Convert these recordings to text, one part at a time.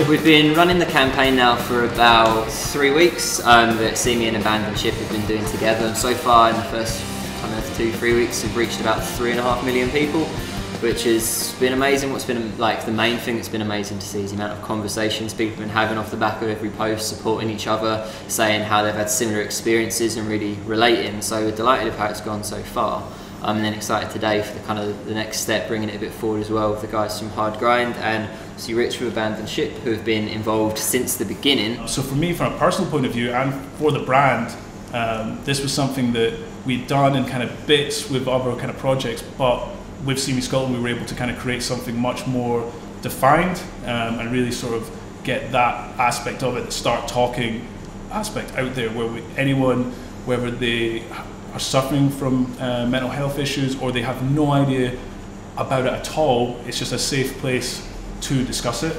We've been running the campaign now for about 3 weeks that See Me and Abandonship have been doing together, and so far in the first kind of 2-3 weeks we've reached about 3.5 million people, which has been amazing. What's been like the main thing that's been amazing to see is the amount of conversations people have been having off the back of every post, supporting each other, saying how they've had similar experiences and really relating. So we're delighted with how it's gone so far. And then excited today for the kind of the next step, bringing it a bit forward as well with the guys from Hard Grind and see Rich from Abandonship, who have been involved since the beginning. So for me, from a personal point of view and for the brand, this was something that we'd done in kind of bits with other kind of projects, but with See Me Scotland we were able to kind of create something much more defined and really sort of get that aspect of it, the start talking aspect out there, where anyone, whether they are suffering from mental health issues or they have no idea about it at all, it's just a safe place to discuss it.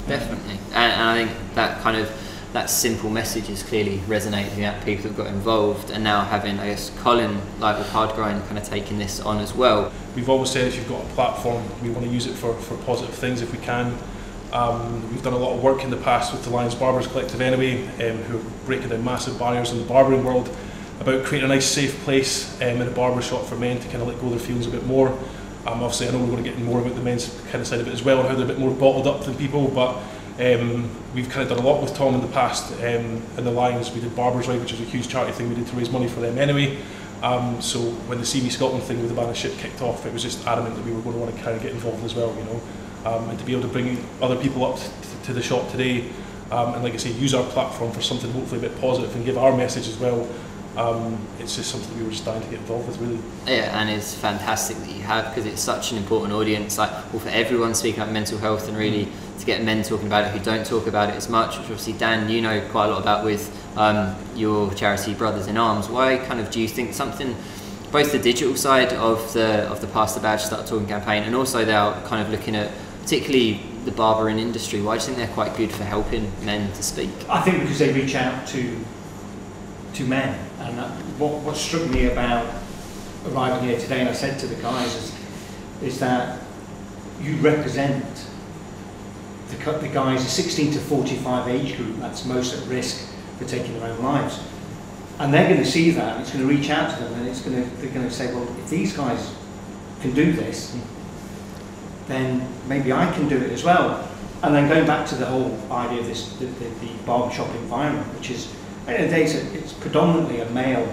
Definitely, and I think that kind of that simple message is clearly resonating with people that got involved, and now having, I guess, Colin, like with Hard Grind, kind of taking this on as well. We've always said if you've got a platform, we want to use it for positive things if we can. We've done a lot of work in the past with the Lions Barber Collective anyway, who are breaking down massive barriers in the barbering world, about creating a nice safe place in a barber shop for men to kind of let go of their feelings a bit more. Obviously I know we're going to get more about the men's kind of side of it as well, and how they're a bit more bottled up than people, but we've kind of done a lot with Tom in the past. In the Lions we did Barbers Right, which is a huge charity thing we did to raise money for them anyway. So when the See Me Scotland thing with the Abandonship kicked off, it was just adamant that we were going to want to kind of get involved as well, you know, and to be able to bring other people up to the shop today, and like I say, use our platform for something hopefully a bit positive and give our message as well. It's just something we were just dying to get involved with, really. Yeah, and it's fantastic that you have, because it's such an important audience, like, well, for everyone speaking about mental health, and really to get men talking about it who don't talk about it as much, which obviously Dan, you know quite a lot about with your charity Brothers in Arms. Why kind of do you think something, both the digital side of the Pass the Badge Start Talking campaign, and also they're kind of looking at particularly the barbering industry, why do you think they're quite good for helping men to speak? I think because they reach out to men, and what struck me about arriving here today, and I said to the guys, is that you represent the guys, the 16 to 45 age group that's most at risk for taking their own lives, and they're going to see that, and it's going to reach out to them, and they're going to say, well, if these guys can do this, then maybe I can do it as well. And then going back to the whole idea of this, the barbershop environment, which is, at the end of the day, it's predominantly a male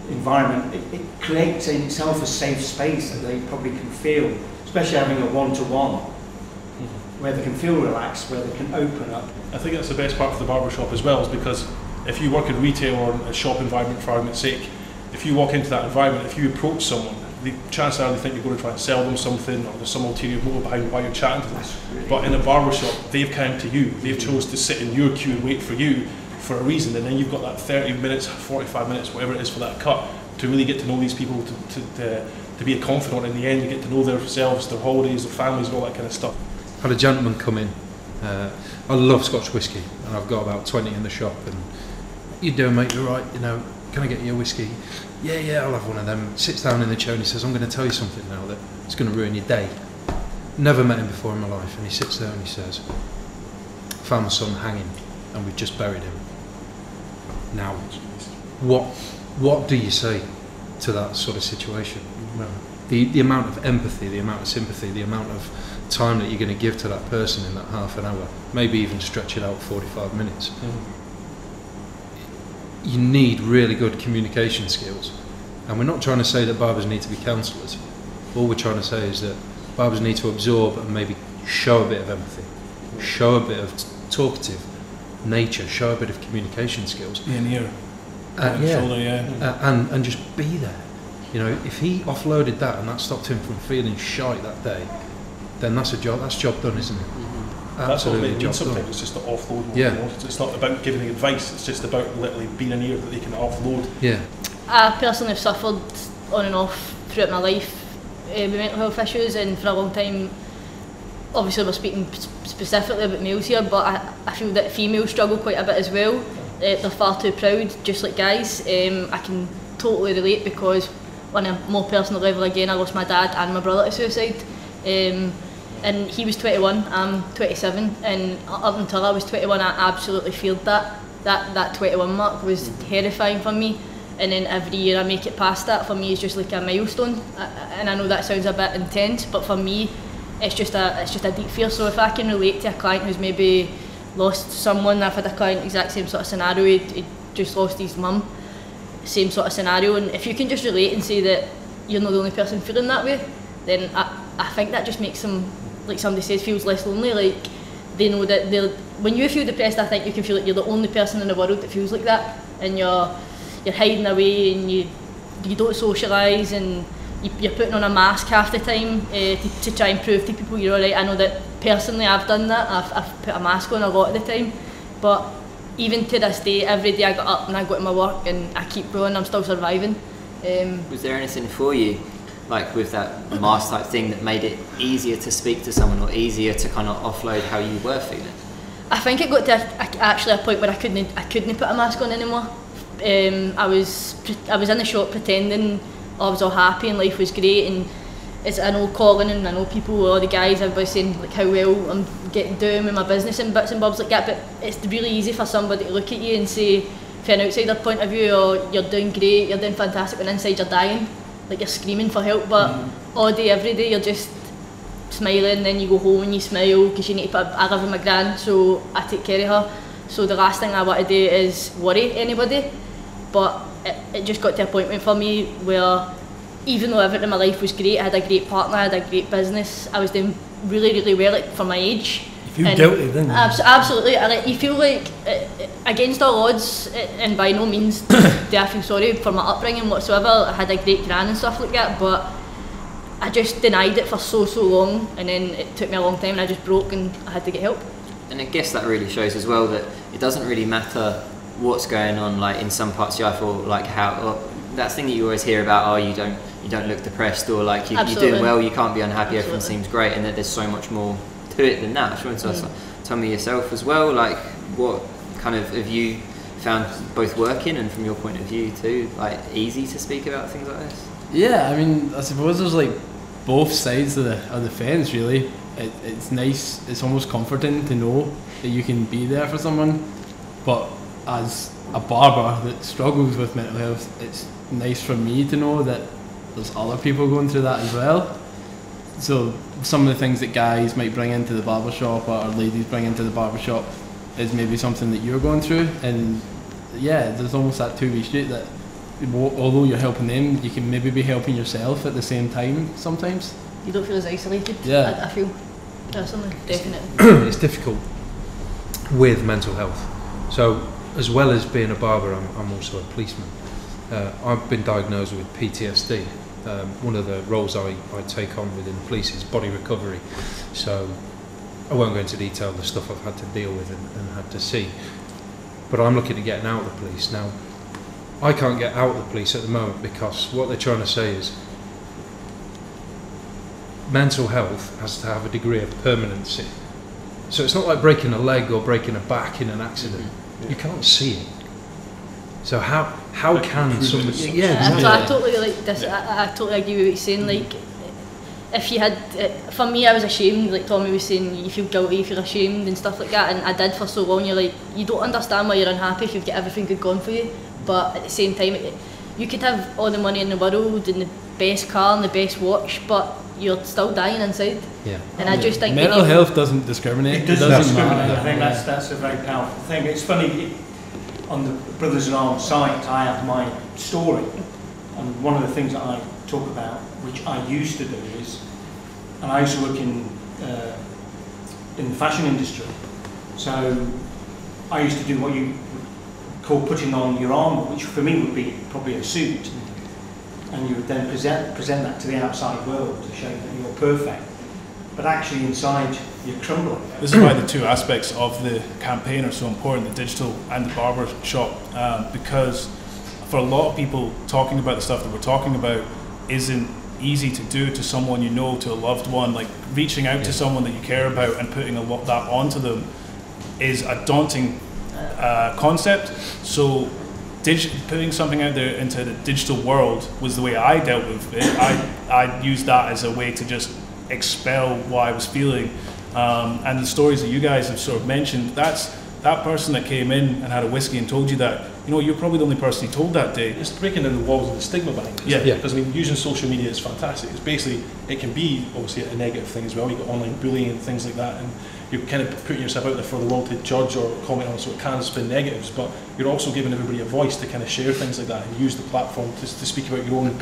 environment. It creates in itself a safe space that they probably can feel, especially having a one-to-one, where they can feel relaxed, where they can open up. I think that's the best part of the barbershop as well, is because if you work in retail or a shop environment, for argument's sake, if you walk into that environment, if you approach someone, the chances are they think you're going to try and sell them something, or there's some ulterior motive behind why you're chatting to them. But in a barbershop, they've come to you, they've chose to sit in your queue and wait for you for a reason, and then you've got that 30 minutes, 45 minutes, whatever it is for that cut, to really get to know these people, to be a confidant in the end. You get to know themselves, their holidays, their families, and all that kind of stuff. I had a gentleman come in. I love Scotch whisky, and I've got about 20 in the shop, and you doing, mate, you're right, you know, can I get you a whisky? Yeah, I'll have one of them. Sits down in the chair and he says, I'm going to tell you something now that it's going to ruin your day. Never met him before in my life, and he sits there and he says, found my son hanging and we've just buried him. Now, what do you say to that sort of situation? The amount of empathy, the amount of sympathy, the amount of time that you're going to give to that person in that half an hour, maybe even stretch it out 45 minutes. You need really good communication skills, and we're not trying to say that barbers need to be counsellors. All we're trying to say is that barbers need to absorb and maybe show a bit of empathy, show a bit of talkative nature, show a bit of communication skills. Be an ear, and just be there. You know, if he offloaded that and that stopped him from feeling shite that day, then that's job done, isn't it? Absolutely, that's what it sometimes. It's just to offload. Yeah. It's not about giving advice. It's just about literally being an ear that they can offload. Yeah. I personally have suffered on and off throughout my life with mental health issues, and for a long time, obviously we're speaking specifically about males here, but I feel that females struggle quite a bit as well. They're far too proud, just like guys. I can totally relate, because on a more personal level again, I lost my dad and my brother to suicide. And he was 21, I'm 27, and up until I was 21, I absolutely feared that. That 21 mark was terrifying for me. And then every year I make it past that, for me it's just like a milestone. And I know that sounds a bit intense, but for me it's just a deep fear. So if I can relate to a client who's maybe lost someone, I've had a client exact same sort of scenario, he just lost his mum, same sort of scenario, and if you can just relate and say that you're not the only person feeling that way, then I think that just makes them, like somebody says, feels less lonely. Like they know that when you feel depressed, I think you can feel like you're the only person in the world that feels like that, and you're hiding away and you don't socialise, and you're putting on a mask half the time to try and prove to people you're alright. I know that personally I've done that, I've put a mask on a lot of the time, but even to this day, every day I got up and I go to my work and I keep going, I'm still surviving. Was there anything for you, like with that mask type thing, that made it easier to speak to someone or easier to kind of offload how you were feeling? I think it got to actually a point where I couldn't put a mask on anymore. I was in the shop pretending I was all happy and life was great, and I know Colin and I know people, all the guys, everybody's saying like how well I'm doing with my business and bits and bobs like that, but it's really easy for somebody to look at you and say, from an outsider point of view, oh, you're doing great, you're doing fantastic, when inside you're dying, like you're screaming for help. But all day, every day, you're just smiling, then you go home and you smile because you need to I live with my gran, so I take care of her. So the last thing I want to do is worry anybody. But it just got to a point for me where, even though everything in my life was great, I had a great partner, I had a great business, I was doing really, really well, like, for my age. You feel guilty, didn't you? Absolutely. You feel like, against all odds, and by no means do I feel sorry for my upbringing whatsoever. I had a great gran and stuff like that, but I just denied it for so long, and then it took me a long time and I just broke and I had to get help. And I guess that really shows as well that it doesn't really matter what's going on, like in some parts of your life, or like that thing that you always hear about, oh, you don't look depressed, or like you're doing well, you can't be unhappy, everything seems great, and that there's so much more to it than that. So tell me yourself as well, like what kind of have you found both working and from your point of view too, like easy to speak about things like this? Yeah, I mean, I suppose there's like both sides of the fence really. It's nice, it's almost comforting to know that you can be there for someone, but as a barber that struggles with mental health, it's nice for me to know that there's other people going through that as well. So some of the things that guys might bring into the barbershop or ladies bring into the barbershop is maybe something that you're going through, and yeah, there's almost that two-way street that although you're helping them, you can maybe be helping yourself at the same time sometimes. You don't feel as isolated. Yeah. I feel personally, definitely. It's difficult with mental health. So as well as being a barber, I'm also a policeman. I've been diagnosed with PTSD. One of the roles I take on within the police is body recovery. So I won't go into detail of the stuff I've had to deal with and had to see. But I'm looking at getting out of the police. Now, I can't get out of the police at the moment because what they're trying to say is mental health has to have a degree of permanency. So it's not like breaking a leg or breaking a back in an accident. You can't see it. So how can somebody? Yeah, exactly. I totally like this. I totally agree with what you're saying. Like, if you had, for me, I was ashamed. Like Tommy was saying, you feel guilty, you feel ashamed and stuff like that. And I did for so long. You're like, you don't understand why you're unhappy if you've got everything good going for you. But at the same time, you could have all the money in the world and the best car and the best watch, but you're still dying inside. Yeah. And I just think mental health doesn't discriminate. It doesn't discriminate. matter. I think that's a very powerful thing. It's funny, on the Brothers in Arms site, I have my story, and one of the things that I talk about, which I used to do, is, and I used to work in the fashion industry, so I used to do what you call putting on your armour, which for me would be probably a suit, and you would then present that to the outside world to show that you're perfect, but actually inside you're crumbling. This is why the two aspects of the campaign are so important, the digital and the barber shop, because for a lot of people, talking about the stuff that we're talking about isn't easy to do to someone you know, to a loved one. Like reaching out to someone that you care about and putting that onto them is a daunting concept. So putting something out there into the digital world was the way I dealt with it. I used that as a way to just expel what I was feeling. And the stories that you guys have sort of mentioned, that's that person that came in and had a whiskey and told you that, you know, you're probably the only person he told that day. It's breaking down the walls of the stigma behind it. Yeah. Because I mean, using social media is fantastic. It's basically, it can be obviously a negative thing as well. You've got online bullying and things like that, and you're kind of putting yourself out there for the world to judge or comment on, so it can spin negatives, but you're also giving everybody a voice to kind of share things like that and use the platform to speak about your own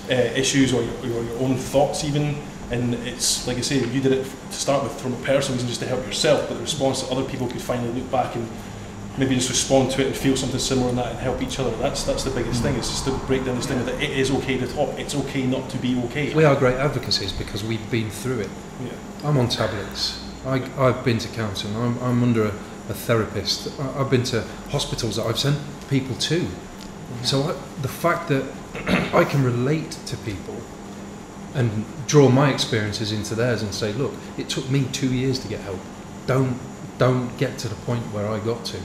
issues or your own thoughts even. And it's, like I say, you did it to start with from a personal reason, just to help yourself, but the response that other people could finally look back and maybe just respond to it and feel something similar in that and help each other. That's the biggest thing, is just to break down this thing that it is okay to talk, it's okay not to be okay. We are great advocacies because we've been through it. Yeah. I'm on tablets. I've been to counselling. I'm under a therapist. I've been to hospitals that I've sent people to. So the fact that I can relate to people and draw my experiences into theirs and say, look, it took me 2 years to get help. Don't get to the point where I got to.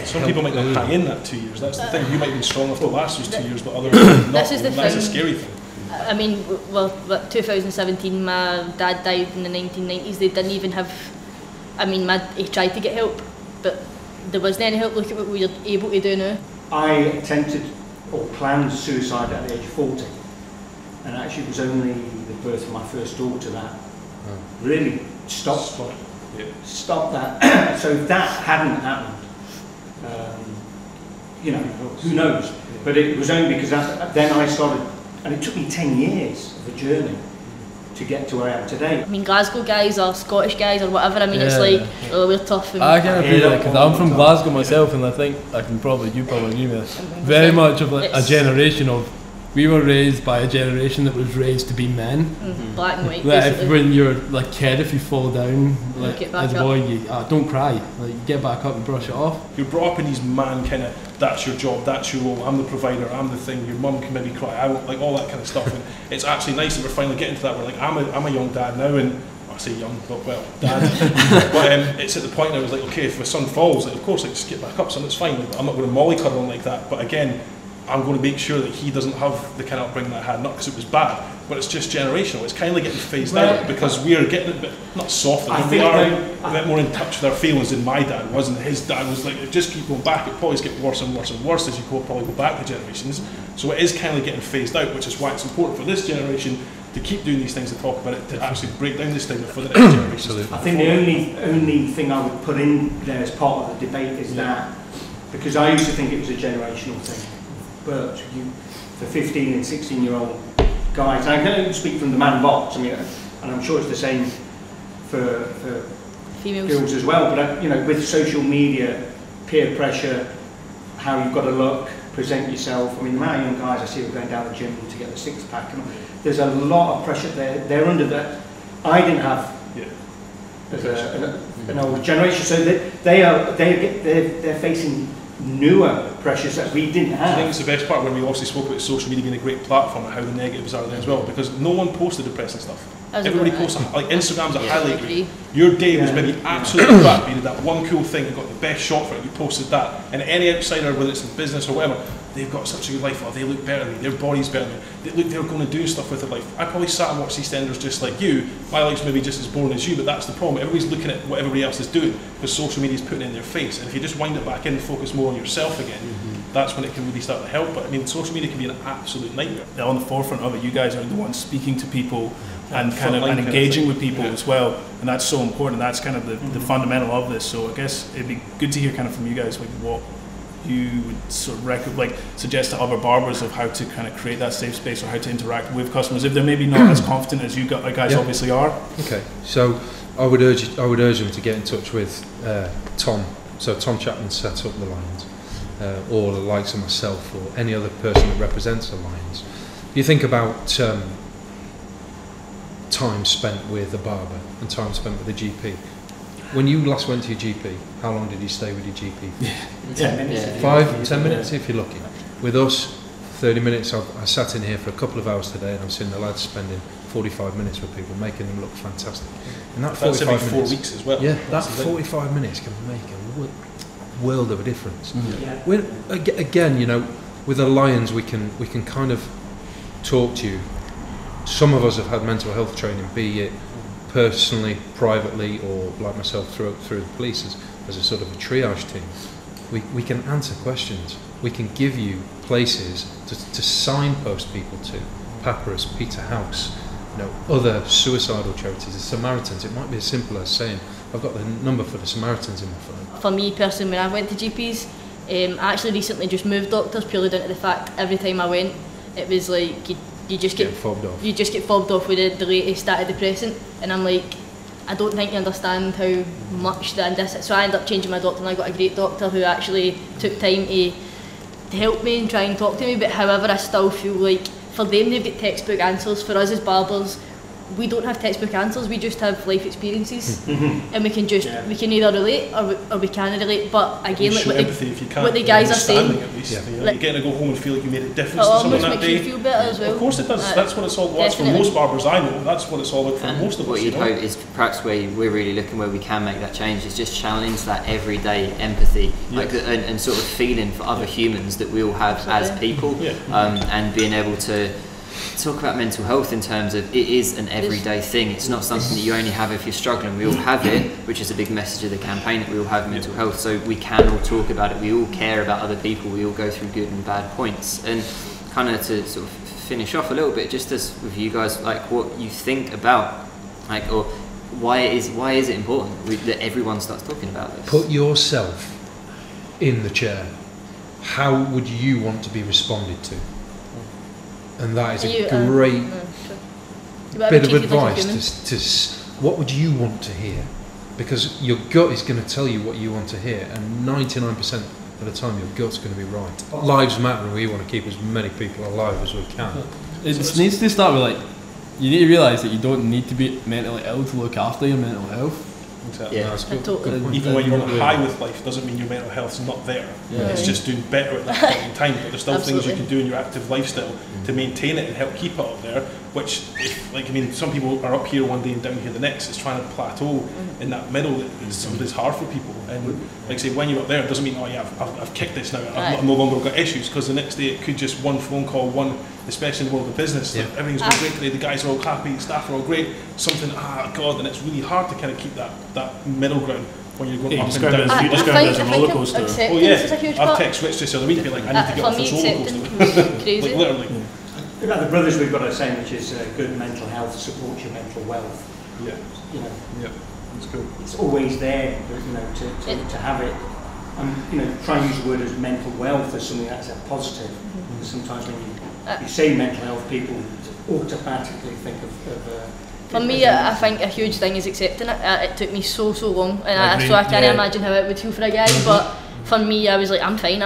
Some people might not hang in that 2 years. That's the thing. You might have been strong enough to last those 2 years, but others not. This is the That's thing. a scary thing. I mean, well, 2017, my dad died in the 1990s. They didn't even have, I mean, he tried to get help, but there wasn't any help. Look at what we're able to do now. I attempted or planned suicide at the age of 40, and actually it was only the birth of my first daughter that really stopped that. So if that hadn't happened, you know, who knows? But it was only because then I started, and it took me 10 years of a journey to get to where I am today. I mean, Glasgow guys or Scottish guys or whatever, I mean, it's like, oh, we're tough. And I can agree with that, because I'm from Glasgow myself, and I think you probably agree with this. Very much of like a generation of, we were raised by a generation that was raised to be men. Black and white, Like when you're like kid, if you fall down, like get back as a boy, you don't cry. Like you get back up and brush it off. You're brought up in these man kind of, that's your job, that's your role, I'm the provider, I'm the thing, your mum can maybe cry out, like all that kind of stuff. And it's actually nice that we're finally getting to that where like I'm a young dad now, and I say young, but well, dad. But it's at the point now, it's like, okay, if my son falls, like, of course, like, just get back up, son, it's fine. Like, I'm not going to mollycoddle him like that, but again, I'm going to make sure that he doesn't have the kind of upbringing that I had, not because it was bad, but it's just generational. It's kind of getting phased out because we are getting a bit, not softer, but we are a bit more in touch with our feelings than my dad was, and his dad was like, just keep going back, it probably gets worse and worse and worse as you probably go back the generations. So it is kind of getting phased out, which is why it's important for this generation to keep doing these things, to talk about it, to actually break down this thing for the next generation. I think the only thing I would put in there as part of the debate is that, because I used to think it was a generational thing, but for 15 and 16-year-old guys, and I can only speak from the man box, I mean, and I'm sure it's the same for females, girls as well, but you know, with social media, peer pressure, how you've got to look, present yourself. I mean, the amount of young guys I see are going down the gym to get the six-pack, and there's a lot of pressure there. They're under that. I didn't have as an older generation, so they're facing newer pressures that we didn't have. I think it's the best part when we also spoke about social media being a great platform and how the negatives are there as well, because no one posted depressing stuff. Everybody posts, like Instagram's a highlight reel. Your day was maybe absolutely crap, you did that one cool thing and got the best shot for it, you posted that, and any outsider, whether it's in business or whatever, they've got such a good life, or they look better than me, their body's better than me, they're going to do stuff with their life. I probably sat and watched EastEnders just like you, my life's maybe just as boring as you, but that's the problem. Everybody's looking at what everybody else is doing, because social media's putting it in their face, and if you just wind it back in and focus more on yourself again, that's when it can really start to help. But I mean, social media can be an absolute nightmare. They're on the forefront of it. You guys are the ones speaking to people and kind of engaging with people as well, and that's so important. That's kind of the fundamental of this. So I guess it'd be good to hear kind of from you guys, like what you would sort of suggest to other barbers of how to kind of create that safe space or how to interact with customers if they're maybe not as confident as you guys obviously are. Okay, so I would urge them to get in touch with Tom. So Tom Chapman set up the Lions, or the likes of myself, or any other person that represents the Lions. You think about time spent with a barber and time spent with a GP. When you last went to your GP, how long did you stay with your GP? 10 minutes. 5-10 minutes if you're lucky. With us, 30 minutes. I sat in here for a couple of hours today, and I've seen the lads spending 45 minutes with people, making them look fantastic. And that 45 every 4 minutes, weeks as well. Yeah, that 45 minutes can make a world of a difference. Again, you know, with the Lions, we can kind of talk to you some of us have had mental health training, be it personally, privately, or like myself through the police as a sort of a triage team. We can answer questions. We can give you places to signpost people to. Papyrus, Peter House, other suicidal charities, the Samaritans. It might be as simple as saying, I've got the number for the Samaritans in my phone. For me personally, when I went to GPs, I actually recently just moved doctors purely down to the fact every time I went, it was like you just get fobbed off. You just get fobbed off with the latest antidepressant, and I'm like, I don't think you understand how much that is. So I ended up changing my doctor, and I got a great doctor who actually took time to help me and try and talk to me. But however, I still feel like for them they've got textbook answers. For us as barbers, we don't have textbook answers. We just have life experiences, and we can either relate or we can relate. But again, like what the guys are saying, at least, you're getting to go home and feel like you made a difference it to someone almost that makes day. you feel better as well. Of course it does. That's what it's all about. For most barbers I know, that's what it's all about for And most of us. what you'd hope is perhaps where we're really looking where we can make that change is just challenge that everyday empathy, and sort of feeling for other humans that we all have as people, and being able to talk about mental health in terms of it is an everyday thing. It's not something that you only have if you're struggling. We all have it, which is a big message of the campaign, that we all have mental health, so we can all talk about it. We all care about other people. We all go through good and bad points. And kind of to sort of finish off a little bit, just as with you guys, like what you think about, like, or why is it important that everyone starts talking about this? Put yourself in the chair. How would you want to be responded to? And that is a great bit of advice to what would you want to hear, because your gut is going to tell you what you want to hear, and 99% of the time your gut's going to be right. Lives matter, and we want to keep as many people alive as we can. It needs to start with, like, you need to realise that you don't need to be mentally ill to look after your mental health. Exactly. Yeah, that's good. Totally. Even when you're on a high with life doesn't mean your mental health's not there. It's just doing better at that point in time. But there's still things you can do in your active lifestyle to maintain it and help keep it up there. Which, some people are up here one day and down here the next. It's trying to plateau in that middle that is hard for people. And like I say, when you're up there, it doesn't mean, oh yeah, I've kicked this now. I've no longer got issues, because the next day it could just one phone call, especially in the world of business. Like, everything's going great today. The guys are all happy. Staff are all great. Something, God, and it's really hard to kind of keep that middle ground when you're going up and down. You describe it as a roller coaster. Oh yeah, I've text switched this the other week to be like, I need to get off this roller coaster. Crazy. Like literally. About the brothers, we've got a saying which is good mental health supports your mental wealth. Yeah. Yeah. That's cool. It's always there, to have it. Try and use the word as mental wealth as something that's a positive. Because sometimes when you say mental health, people automatically think of for me, I think a huge thing is accepting it. It took me so long, and so I can't imagine how it would feel for a guy. But for me, I was like, I'm fine.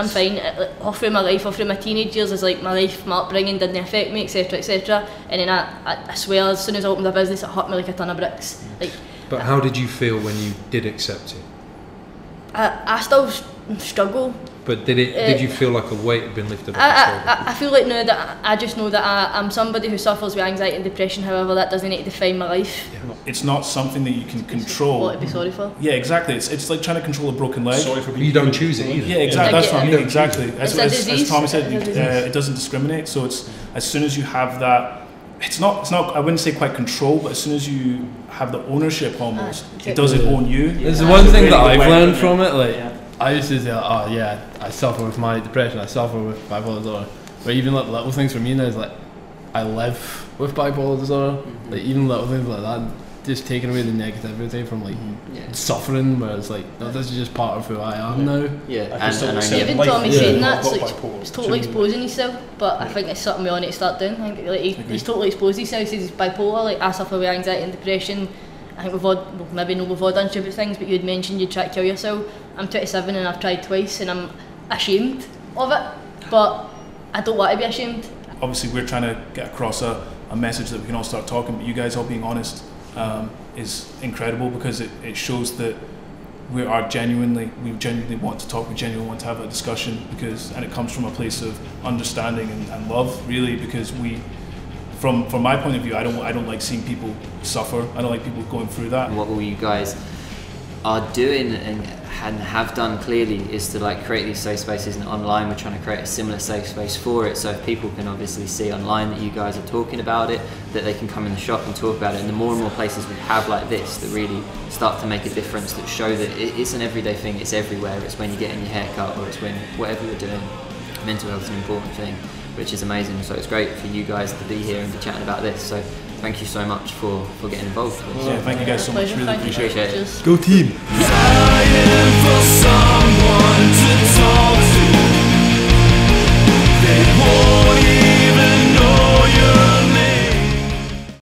All through my life, all through my teenage years, is like my life, my upbringing didn't affect me, etc., etc. And then I swear, as soon as I opened a business, it hurt me like a ton of bricks. But how did you feel when you did accept it? I still struggle. But did you feel like a weight had been lifted off your shoulder? I feel like now that I just know that I'm somebody who suffers with anxiety and depression. However, that doesn't need to define my life. Yeah. It's not something that you can control. What to be sorry for? Yeah, exactly. It's like trying to control a broken leg. Sorry for being you don't choose it either. Yeah, exactly. That's what I mean. Exactly. As Tommy said, it doesn't discriminate. So it's as soon as you have that. It's not. I wouldn't say quite control, but as soon as you have the ownership, almost, it doesn't own you. There's one thing that I've learned from it. I used to say, oh yeah, I suffer with manic depression, I suffer with bipolar disorder. But even like little things for me now is like, I live with bipolar disorder. Like even little things like that, just taking away the negativity from suffering, where it's like, no, this is just part of who I am now. Yeah, and even Tommy saying that, it's totally exposing himself. But I think it's something we all need to start doing. I think he's totally exposed himself. He says he's bipolar. Like, I suffer with anxiety and depression. I think we've all done stupid things, but you'd mentioned you'd try to kill yourself. I'm 27 and I've tried twice, and I'm ashamed of it, but I don't want to be ashamed. Obviously, we're trying to get across a message that we can all start talking, but you guys all being honest is incredible, because it shows that we genuinely want to talk, we genuinely want to have a discussion, and it comes from a place of understanding and love, really, because from my point of view, I don't like seeing people suffer. I don't like people going through that. And what all you guys are doing and and have done clearly is to like create these safe spaces, and online we're trying to create a similar safe space for it, so if people can obviously see online that you guys are talking about it, that they can come in the shop and talk about it. And the more and more places we have like this that really start to make a difference, that show that it's an everyday thing, it's everywhere, it's when you're getting your hair cut, or it's when whatever you're doing, mental health is an important thing, which is amazing. So it's great for you guys to be here and be chatting about this, so thank you so much for getting involved. Yeah, thank you guys so much, really appreciate it. Cheers. Go team! Dying for some